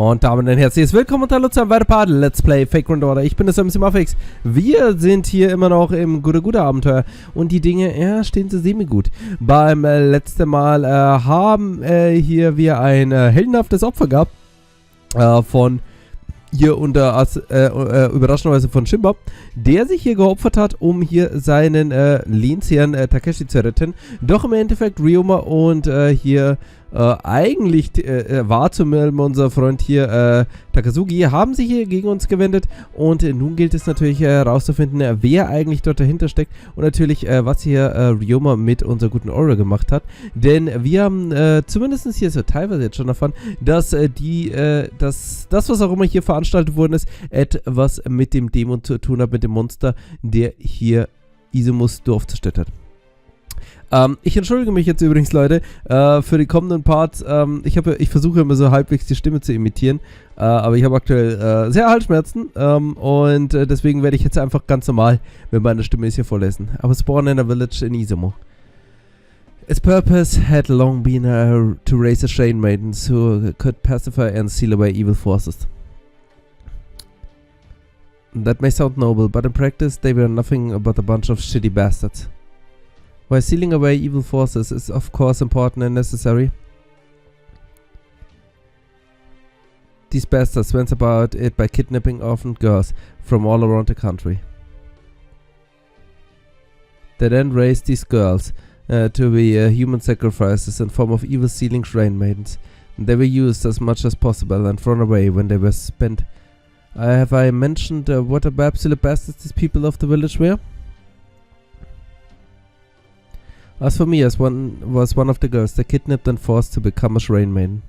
Und damit ein herzliches Willkommen und hallo zu einem weiteren Part Let's Play Fake Grand Order. Ich bin das MC Muffix. Wir sind hier immer noch im Gude-Gude-Abenteuer und die Dinge, ja, stehen so semi-gut. Beim letzten Mal haben hier wir ein heldenhaftes Opfer gehabt von hier überraschenderweise von Shimba, der sich hier geopfert hat, um hier seinen Lehnsherrn Takeshi zu retten. Doch im Endeffekt Ryoma und hier eigentlich war zumindest unser Freund hier Takazuki, haben sich hier gegen uns gewendet und nun gilt es natürlich herauszufinden, wer eigentlich dort dahinter steckt und natürlich was hier Ryoma mit unserer guten Aura gemacht hat, denn wir haben zumindest hier so teilweise jetzt schon erfahren, dass das was auch immer hier veranstaltet worden ist, etwas mit dem Dämon zu tun hat, mit dem Monster, der hier Izumus Dorf zerstört hat. Ich entschuldige mich jetzt übrigens, Leute, für die kommenden Parts. Ich versuche immer so halbwegs die Stimme zu imitieren, aber ich habe aktuell sehr Halsschmerzen und deswegen werde ich jetzt einfach ganz normal mit meiner Stimme hier vorlesen. I was born in a village in Izumo. Its purpose had long been to raise a Shane maidens who could pacify and seal away evil forces. That may sound noble, but in practice they were nothing but a bunch of shitty bastards. While sealing away evil forces is of course important and necessary, these bastards went about it by kidnapping orphaned girls from all around the country. They then raised these girls to be human sacrifices in form of evil sealing shrine maidens. They were used as much as possible and thrown away when they were spent. Have I mentioned what absolute bastards these people of the village were? As for me, as was one of the girls they kidnapped and forced to become a shrine maiden.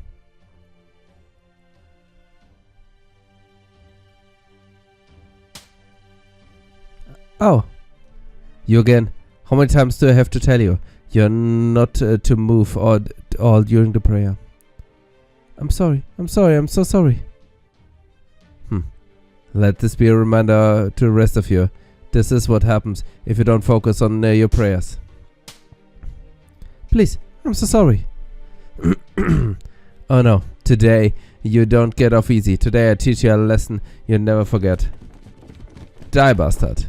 Oh. You again. How many times do I have to tell you? You're not to move all during the prayer. I'm sorry, I'm so sorry. Let this be a reminder to the rest of you. This is what happens if you don't focus on your prayers. Please, I'm so sorry. Oh no, today you don't get off easy. Today I teach you a lesson you'll never forget. Die, bastard.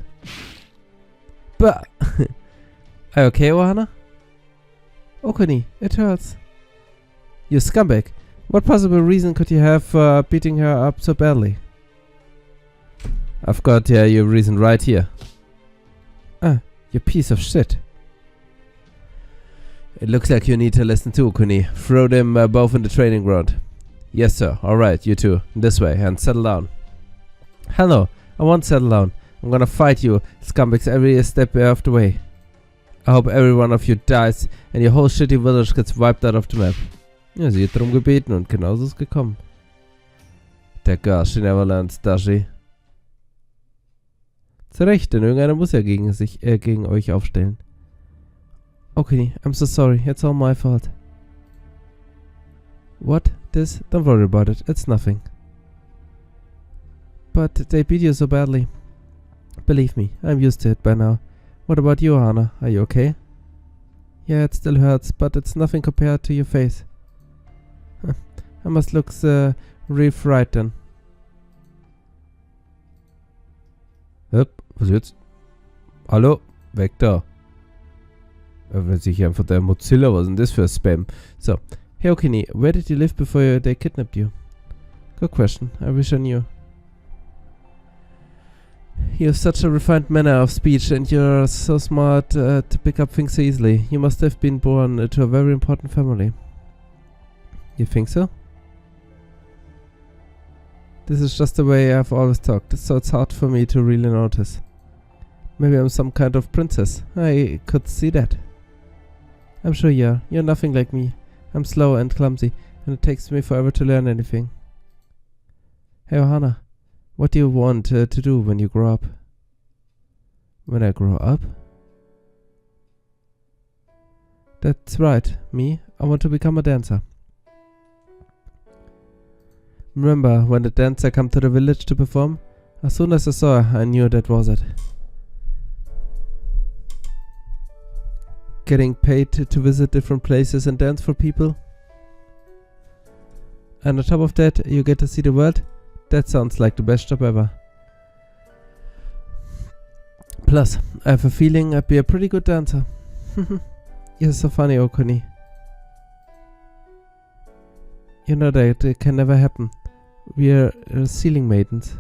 But are you okay, Ohana? Okuni, it hurts. You scumbag. What possible reason could you have for beating her up so badly? I've got your reason right here. You piece of shit. It looks like you need to listen too, Okuni. Throw them both in the training ground. Yes, sir. Alright, you two. This way, and settle down. Hell no, I won't settle down. I'm gonna fight you, scumbags, every step of the way. I hope every one of you dies and your whole shitty village gets wiped out of the map. Ja, sie hat darum gebeten und genauso ist es gekommen. Der Girl, she never learns, does she? Zu Recht, denn irgendeiner muss ja gegen euch aufstellen. Okay, I'm so sorry, it's all my fault. What? This? Don't worry about it, it's nothing. But they beat you so badly. Believe me, I'm used to it by now. What about you, Hana? Are you okay? Yeah, it still hurts, but it's nothing compared to your face. I must look real frightened. Was jetzt? Hallo? Weg da. Öffnet sich einfach der Mozilla. Was ist denn das für Spam? So. Hey Okini, where did you live before they kidnapped you? Good question. I wish I knew. You have such a refined manner of speech and you're so smart to pick up things so easily. You must have been born to a very important family. You think so? This is just the way I've always talked, so it's hard for me to really notice. Maybe I'm some kind of princess. I could see that. I'm sure you are. You're nothing like me. I'm slow and clumsy, and it takes me forever to learn anything. Hey Ohana, what do you want to do when you grow up? When I grow up? That's right, me. I want to become a dancer. Remember when the dancer came to the village to perform? As soon as I saw her, I knew that was it. Getting paid to visit different places and dance for people? And on top of that, you get to see the world. That sounds like the best job ever. Plus, I have a feeling I'd be a pretty good dancer. You're so funny, Okuni. You know that it can never happen. We're ceiling maidens.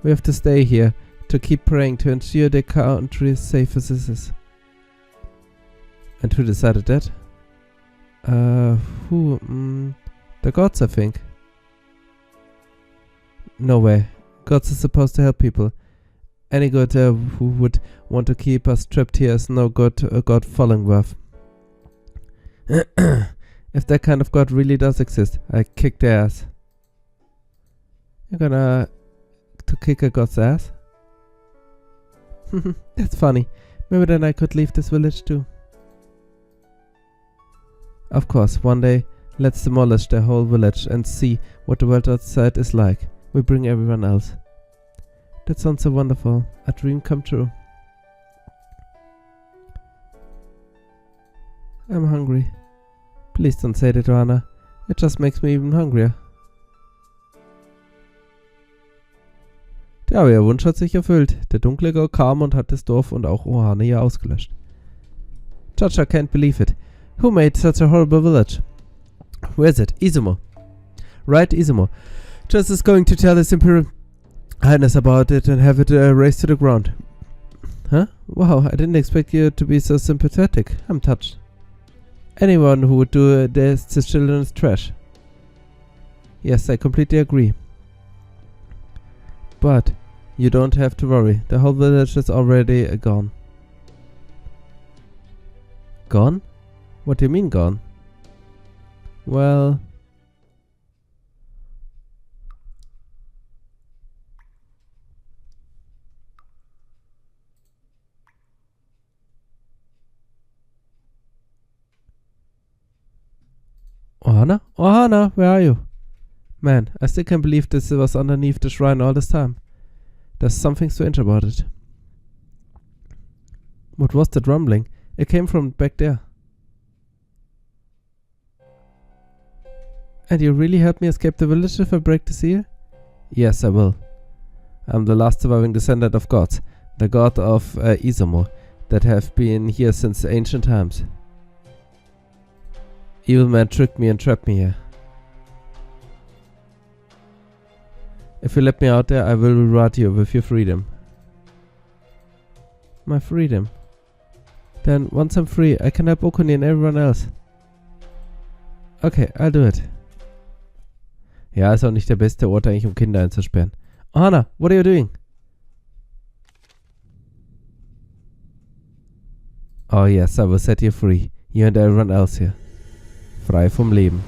We have to stay here to keep praying to ensure the country is safe as this is. And who decided that? Who? The gods, I think. No way. Gods are supposed to help people. Any god who would want to keep us trapped here is no god following worth. If that kind of god really does exist, I kick their ass. You're gonna to kick a god's ass? That's funny. Maybe then I could leave this village too. Of course, one day, let's demolish the whole village and see what the world outside is like. We bring everyone else. That sounds so wonderful. A dream come true. I'm hungry. Please don't say that, Ohana. It just makes me even hungrier. Ja, aber ihr Wunsch hat sich erfüllt. Der dunkle Gott kam und hat das Dorf und auch Ohana hier ausgelöscht. Chacha can't believe it. Who made such a horrible village? Where is it? Izumo. Right, Izumo. Just is going to tell His Imperial Highness about it and have it razed to the ground. Huh? Wow, I didn't expect you to be so sympathetic. I'm touched. Anyone who would do this to children is trash. Yes, I completely agree. But you don't have to worry. The whole village is already gone. Gone? What do you mean gone? Well... Ohana? Ohana, where are you? Man, I still can't believe this was underneath the shrine all this time. There's something strange about it. What was that rumbling? It came from back there. And you really help me escape the village if I break the seal? Yes, I will. I'm the last surviving descendant of gods, the god of Izumo, that have been here since ancient times. Evil man tricked me and trapped me here. If you let me out there, I will reward you with your freedom. My freedom? Then, once I'm free, I can help Okuni and everyone else. Okay, I'll do it. Ja, ist auch nicht der beste Ort eigentlich, um Kinder einzusperren. Ohana, what are you doing? Oh yes, I will set you free. You and everyone else here. Frei vom Leben.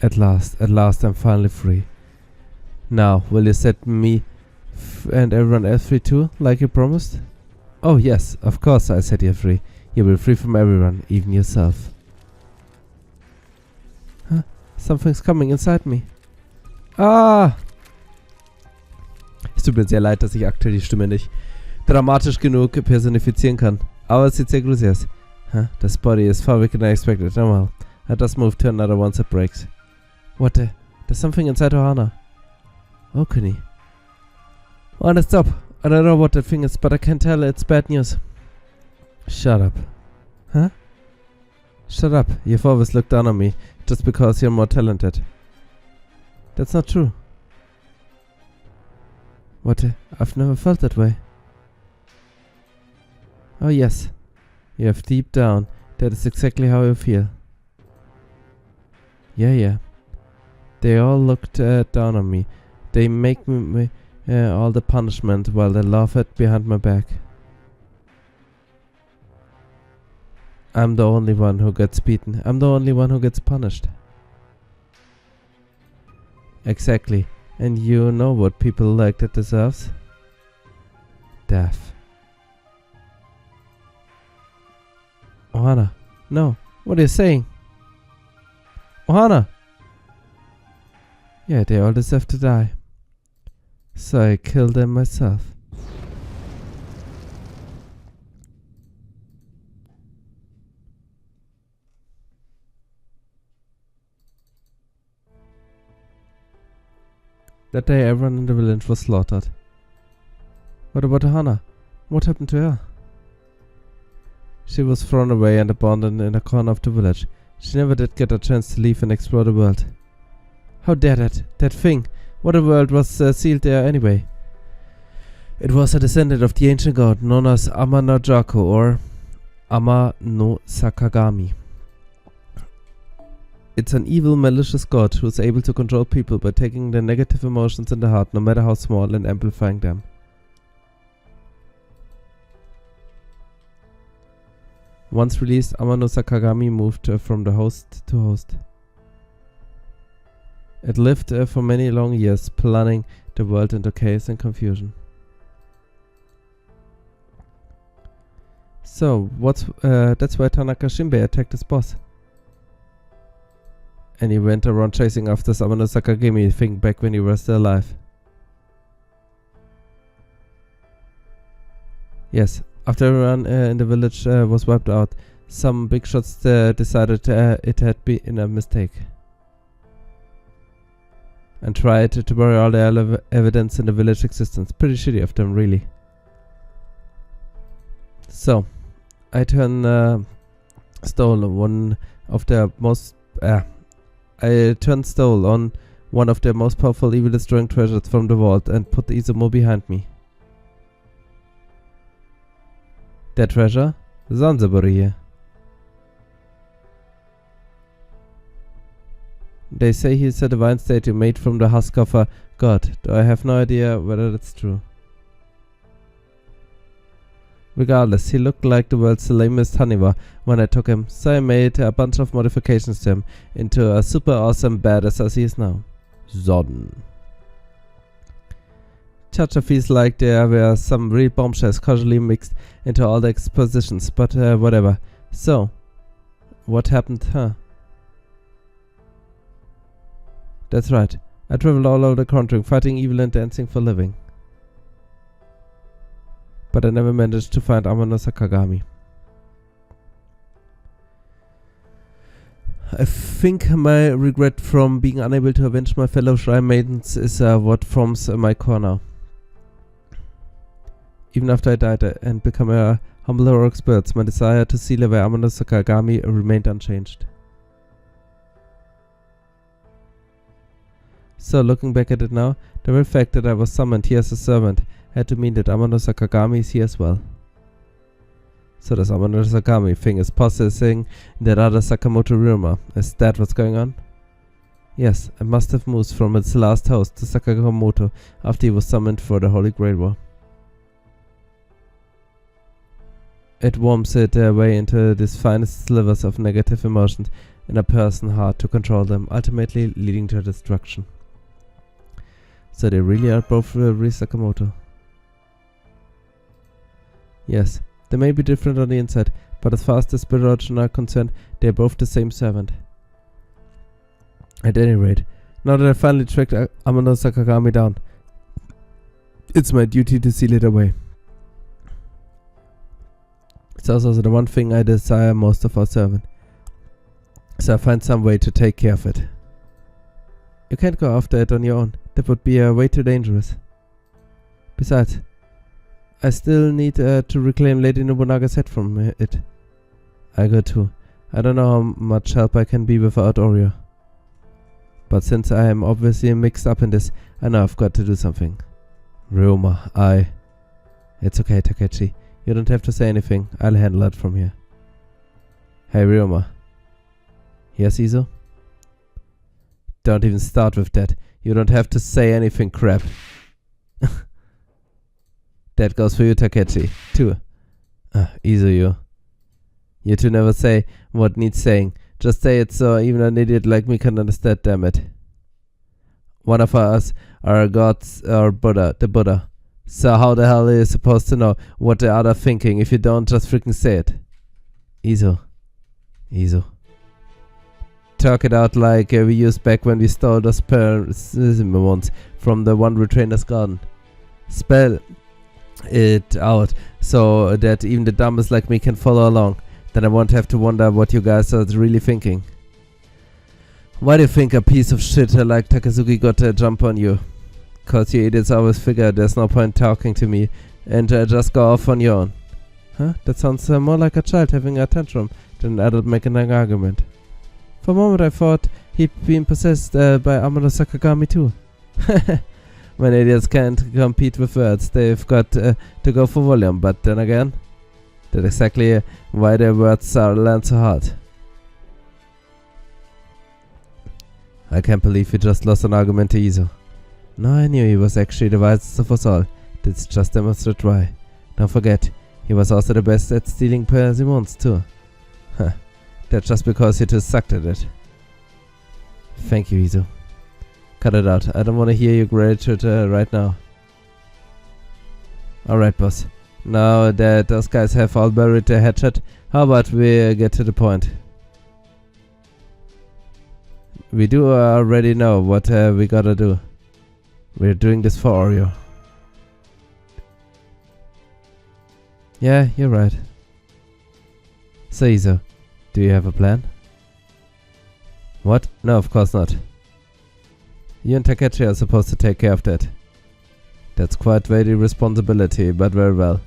At last, I'm finally free. Now, will you set me and everyone else free too, like you promised? Oh yes, of course I set you free. You will be free from everyone, even yourself. Huh? Something's coming inside me. Ah! Es tut mir sehr leid, dass ich aktuell die Stimme nicht dramatisch genug personifizieren kann. Aber es sieht sehr gruselig aus. Huh? This body is far weaker than I expected. Oh well. I just moved to another once it breaks. What the? There's something inside Ohana. Okuni. Ohana, stop. I don't know what that thing is, but I can tell it's bad news. Shut up. Huh? Shut up. You've always looked down on me just because you're more talented. That's not true. What? I've never felt that way. Oh yes. You have deep down. That is exactly how you feel. Yeah. They all looked down on me. They make me all the punishment while they laugh at behind my back. I'm the only one who gets beaten. I'm the only one who gets punished. Exactly. And you know what people like that deserves? Death. Ohana, no. What are you saying? Ohana! Yeah, they all deserve to die. So I killed them myself. That day everyone in the village was slaughtered. What about Hana? What happened to her? She was thrown away and abandoned in a corner of the village. She never did get a chance to leave and explore the world. How dare that thing! What a world was sealed there anyway? It was a descendant of the ancient god known as Ama no Jaku or Ama no Sakagami. It's an evil, malicious god who is able to control people by taking the negative emotions in the heart, no matter how small, and amplifying them. Once released, Ama no Sakagami moved from the host to host. It lived for many long years, plunging the world into chaos and confusion. So, that's why Tanaka Shinbei attacked his boss. And he went around chasing after Ama no Sakagami thing back when he was still alive. Yes, after everyone in the village was wiped out, some big shots decided it had been a mistake. And tried to bury all the evidence in the village existence. Pretty shitty of them, really. So, I turned stole on one of the most powerful evil destroying treasures from the vault and put Izumo behind me. That treasure? Zanzibari here. They say he's a divine statue made from the husk of a god, though I have no idea whether that's true. Regardless, he looked like the world's lamest Haniwa when I took him, so I made a bunch of modifications to him into a super awesome badass as he is now. Zodden. Chacha feels like there were some real bombshells casually mixed into all the expositions, but whatever. So, what happened, huh? That's right. I traveled all over the country, fighting evil and dancing for a living. But I never managed to find Ama no Sakagami. I think my regret from being unable to avenge my fellow Shrine Maidens is what forms my core now. Even after I died and become a humble heroic spirit, my desire to seal away Ama no Sakagami remained unchanged. So, looking back at it now, the very fact that I was summoned here as a servant had to mean that Ama no Sakagami is here as well. So this Ama no Sakagami thing is possessing that other Sakamoto Ryoma. Is that what's going on? Yes, it must have moved from its last host to Sakamoto after he was summoned for the Holy Grail War. It worms its way into these finest slivers of negative emotions in a person's heart to control them, ultimately leading to destruction. So they really are both Ri Sakamoto. Yes, they may be different on the inside, but as far as the spirit origin are concerned, they are both the same servant. At any rate, now that I finally tracked Ama no Sakagami down, it's my duty to seal it away. It's also the one thing I desire most of our servant. So I find some way to take care of it. You can't go after it on your own. That would be way too dangerous. Besides, I still need to reclaim Lady Nobunaga's head from it. I go too. I don't know how much help I can be without Oreo. But since I am obviously mixed up in this, I know I've got to do something. Ryoma, It's okay, Takechi. You don't have to say anything. I'll handle it from here. Hey, Ryoma. Yes, Izo? Don't even start with that. You don't have to say anything, crap. That goes for you, Takechi, too. Izo, you two never say what needs saying. Just say it so even an idiot like me can understand, damn it. One of us are gods or Buddha, the Buddha. So how the hell are you supposed to know what the other thinking if you don't just freaking say it? Izo. Talk it out like we used back when we stole those persimmons from the One Retrainer's garden. Spell it out so that even the dumbest like me can follow along. Then I won't have to wonder what you guys are really thinking. Why do you think a piece of shit like Takezuki got a jump on you? 'cause you idiots always figure there's no point talking to me and just go off on your own. Huh? That sounds more like a child having a tantrum than an adult making an argument. For a moment I thought he'd been possessed by Amano Sakagami too. When idiots can't compete with words, they've got to go for volume, but then again, that's exactly why their words are learned so hard. I can't believe you just lost an argument to Izo. No, I knew he was actually the wisest of us all. Let's just demonstrate why. Don't forget, he was also the best at stealing persimmons too. Huh. That's just because you two sucked at it. Thank you, Izo. Cut it out. I don't want to hear your gratitude right now. Alright, boss. Now that those guys have all buried their headshot, how about we get to the point? We do already know what we gotta do. We're doing this for Oreo. Yeah, you're right. So Izo, do you have a plan? What? No, of course not. You and Takechi are supposed to take care of that. That's quite weighty responsibility, but very well.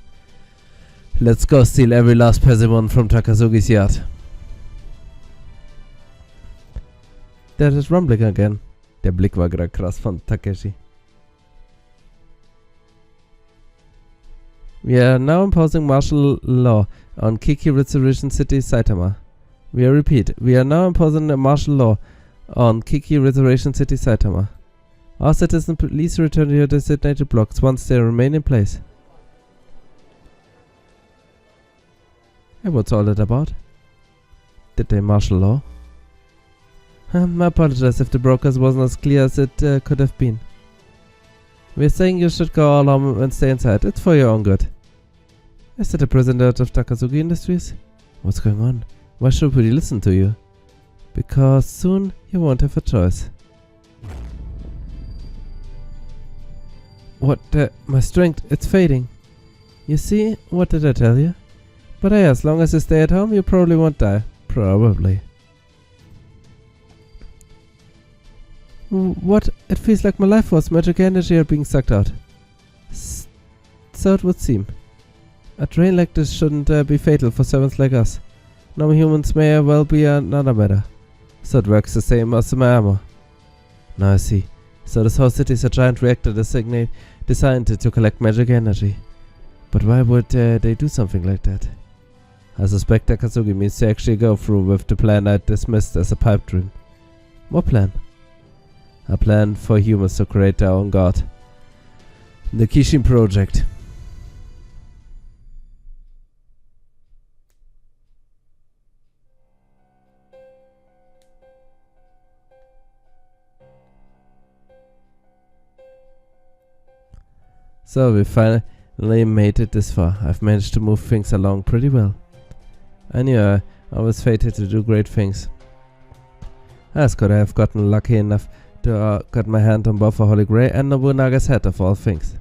Let's go steal every last persimmon from Takazuki's yard. There is rumbling again. Der Blick war gerade krass von Takeshi. We are now imposing martial law on Kiki Resurrection City, Saitama. We repeat, we are now imposing a martial law on Kiki Resurrection City, Saitama. All citizens, please return to your designated blocks once they remain in place. Hey, what's all that about? Did they martial law? I apologize if the brokers wasn't as clear as it could have been. We're saying you should go all home and stay inside. It's for your own good. Is that the president of Takazuki Industries? What's going on? Why should we listen to you? Because soon you won't have a choice. What my strength, it's fading. You see, what did I tell you? But hey, as long as you stay at home, you probably won't die. Probably. What? It feels like my life force, magic energy are being sucked out. So it would seem. A drain like this shouldn't be fatal for servants like us. Normal humans may well be another matter. So it works the same as my armor. Now I see. So this whole city is a giant reactor designed to collect magic energy. But why would they do something like that? I suspect Takazuki means to actually go through with the plan I dismissed as a pipe dream. What plan? A plan for humans to create their own god. The Kishin Project. So we finally made it this far. I've managed to move things along pretty well. I knew I was fated to do great things. As could I have gotten lucky enough to got my hand on both a Holy Grail and Nobunaga's head of all things.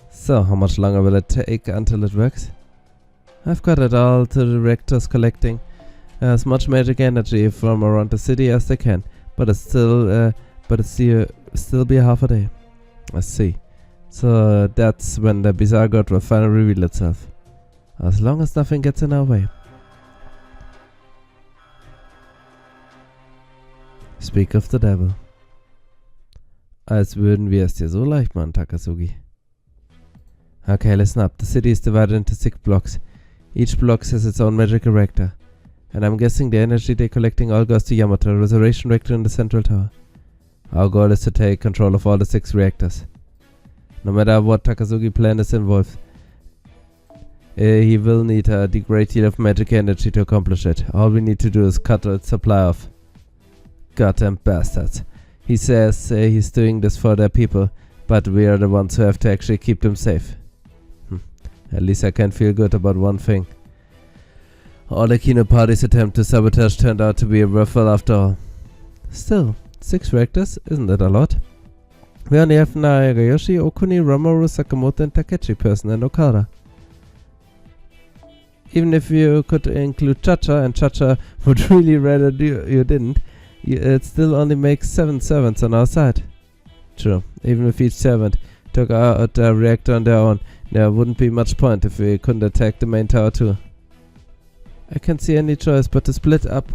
So, how much longer will it take until it works? I've got it all to the reactors collecting as much magic energy from around the city as they can, but it's still be half a day. I see. So that's when the bizarre god will finally reveal itself. As long as nothing gets in our way. Speak of the devil. Als würden wir es dir so leicht machen, Takazuki. Okay, listen up. The city is divided into 6 blocks. Each block has its own magical reactor. And I'm guessing the energy they're collecting all goes to Yamato, resurrection reactor in the central tower. Our goal is to take control of all the 6 reactors. No matter what Takazuki plan is involved, he will need a great deal of magic energy to accomplish it. All we need to do is cut its supply off. Goddamn bastards. He says he's doing this for their people, but we are the ones who have to actually keep them safe. At least I can feel good about one thing. All the Kino Party's attempt to sabotage turned out to be worthwhile after all. Still, 6 reactors, isn't that a lot? We only have Nagayoshi, Okuni, Ronmaru, Sakamoto and Takechi person and Okada. Even if you could include Chacha, and Chacha would really rather you didn't, it still only makes 7 servants on our side. True. Even if each servant took out the reactor on their own, there wouldn't be much point if we couldn't attack the main tower too. I can't see any choice but to split up,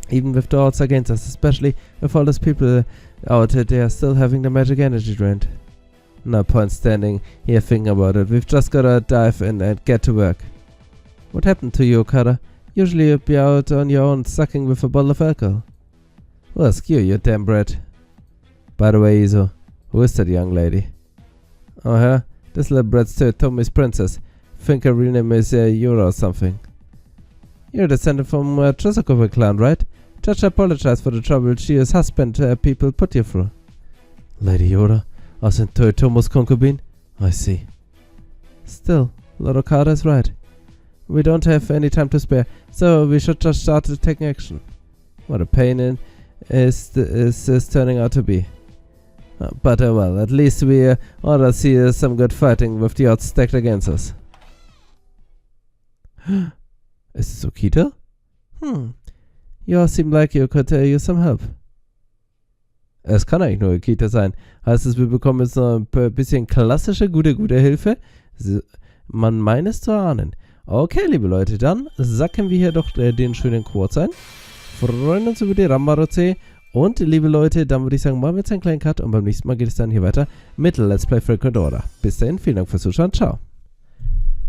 even with the odds against us, especially with all those people out there still having the magic energy drained. No point standing here thinking about it. We've just gotta dive in and get to work. What happened to you, Okada? Usually you'd be out on your own sucking with a bottle of alcohol. Well, skew you damn brat. By the way, Izo, who is that young lady? Oh, huh? This little brat's Tommy's princess. Think her real name is Yura or something. You're descended from Chosokuba clan, right? Just apologize for the trouble Chiyo's husband people put you through. Lady Yura, as in Toyotomo's concubine? I see. Still, Lord Okada is right. We don't have any time to spare, so we should just start taking action. What a pain in is turning out to be. But well, at least we ought to see some good fighting with the odds stacked against us. Is this Okita? You all seem like you could use some help. Es kann eigentlich nur Okita sein. Heißt es, wir bekommen jetzt noch ein bisschen klassische gute Hilfe? Man meint es zu ahnen. Okay, liebe Leute, dann sacken wir hier doch den schönen Quotes ein. Freuen uns über die Rambaroze. Und, liebe Leute, dann würde ich sagen, machen wir jetzt einen kleinen Cut und beim nächsten Mal geht es dann hier weiter mit Let's Play Frequent Order. Bis dahin, vielen Dank fürs Zuschauen. Ciao.